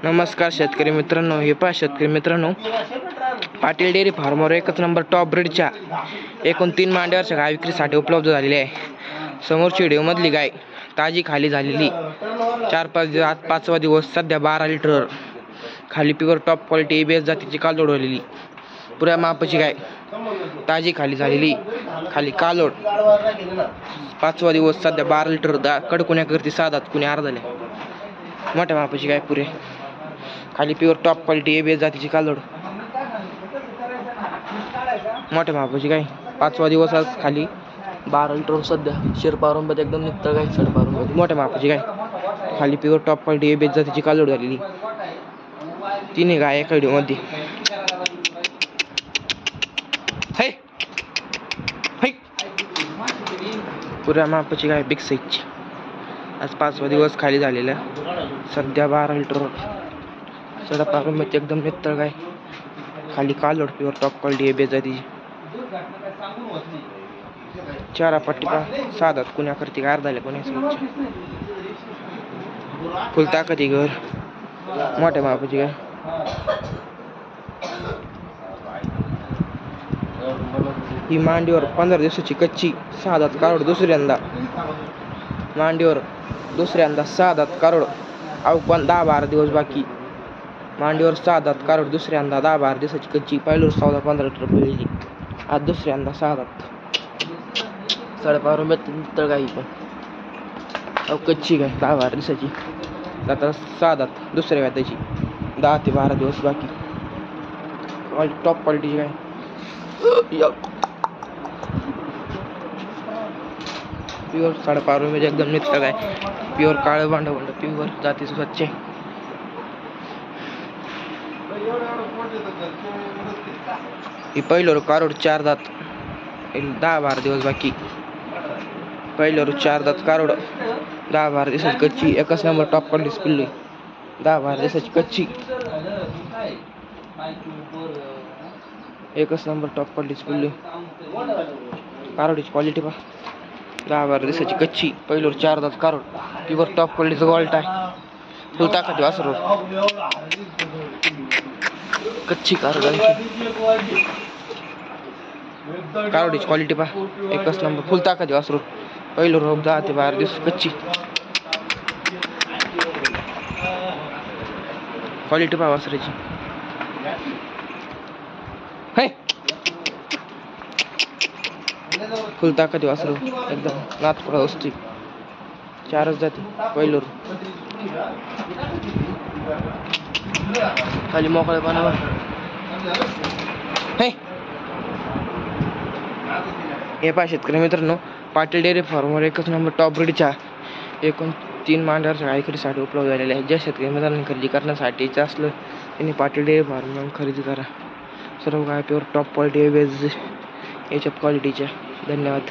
नमस्कार शेतकरी मित्रांनो, हे पहा शेतकरी मित्रांनो, पाटील डेअरी फार्मवर एकच नंबर टॉप ब्रीडच्या एकूण 3 मांड्यावरच्या गाय विक्रीसाठी उपलब्ध झालेली आहे। समोरची व्हिडिओमधली गाय ताजी खाली झालेली 4-5 दिवस, सध्या 12 लिटर, खाली प्युअर टॉप क्वालिटी ABS जातीची कालोड झालेली पुऱ्या मापाची गाय, ताजी खाली झालेली, खाली कालोड, 5वा दिवस, सध्या 12 लिटर, कडकुण्या करती 6 दात, कुणी अर्धाले, मोठ्या मापाची गाय, पुरे खाली प्युअर टॉप क्वालिटी ABS जातीची कालोड, मोठ्या मापाची गाय, 5वा दिवस, आज खाली 12 लिटर, सध्या शिरपारुंबत एकदम निघतं गाय, शिरपारुंबत मोठ्या मापाची गाय, खाली प्युअर टॉप क्वालिटी ABS जातीची कालोड झालेली, तिन्ही गाय एका व्हिडिओमध्ये। पुऱ्या मापाची गाय, बिग साईजची, आज 5वा दिवस खाली झालेला, सध्या 12 लिटर, शिरपारुंबत एकदम निघतं गाय, खाली कालोड, प्युअर टॉप क्वालिटी ABS जातीची, चारा पट्टीपा 6 दात, कुण्या करती का अर्धाले, कुण्या फुल ताकदी घर, मोठ्या मापाची गाय, ही मांडीवर 15 दिवसाची कच्ची 6 दात कारोड, दुसऱ्यांदा मांडीवर, दुसऱ्यांदा 6 दात कारोड, पण 10-12 दिवस बाकी, मांडीवर 6 दात कारोड, दुसऱ्यांदा 10-12 दिवसाची कच्ची, पहिलं 14-15 लिटर पिळली, आज दुसऱ्यांदा 6 दात, 5.5 गाई, पण कच्ची गाय 10-12 दिवसाची, आता 6 दात, दुसऱ्या व्याताची, 10 ते 12 दिवस बाकी, टॉप क्वालिटीची गाय, प्युअर 5.5 मध्ये एकदम निघतं गाय, प्युअर काळं भांड, प्युअर जातीचं स्वच्छ, ही पहिलं कारोड 4 दात, 10-12 दिवस बाकी, पहिलं 4 दात कारोड, 10-12 दिवसाची कच्ची, एकच नंबर टॉप क्वालिटी पिल्ली, 10-12 दिवसाची कच्ची, एकच नंबर टॉप क्वालिटी पिल्ली, कारोडीची क्वालिटी पहा, 10-12 दिवसाची कच्ची, पहिलं 4 दात कारोड, प्युअर टॉप क्वालिटीचं गोल्ट आहे, फुल ताकद वासरू, कच्ची कारोडांची, कारोडीची क्वालिटी पहा, एकच नंबर, फुल ताकद वासरू, पहिलं रोग 10 ते 12 दिवस कच्ची, क्वालिटी पहा वासराची, फुल ताकद वासरू, एकदम नाथपुरा वस्ती, 4च जाती, पहिलं खाली मोकळे पाण्यावर, हे पहा शेतकरी मित्रांनो, पाटील डेअरी फार्मवर एकच नंबर टॉप ब्रीडच्या एकूण 3 मांड्यावरच्या गाय खरेदीसाठी उपलब्ध झालेल्या आहेत। ज्या शेतकरी मित्रांनी खरेदी करण्यासाठीचं असलं त्यांनी पाटील डेअरी फार्मवर खरेदी करा। सर्व गाय प्युअर टॉप क्वालिटी ABS याच्या क्वालिटीच्या। धन्यवाद।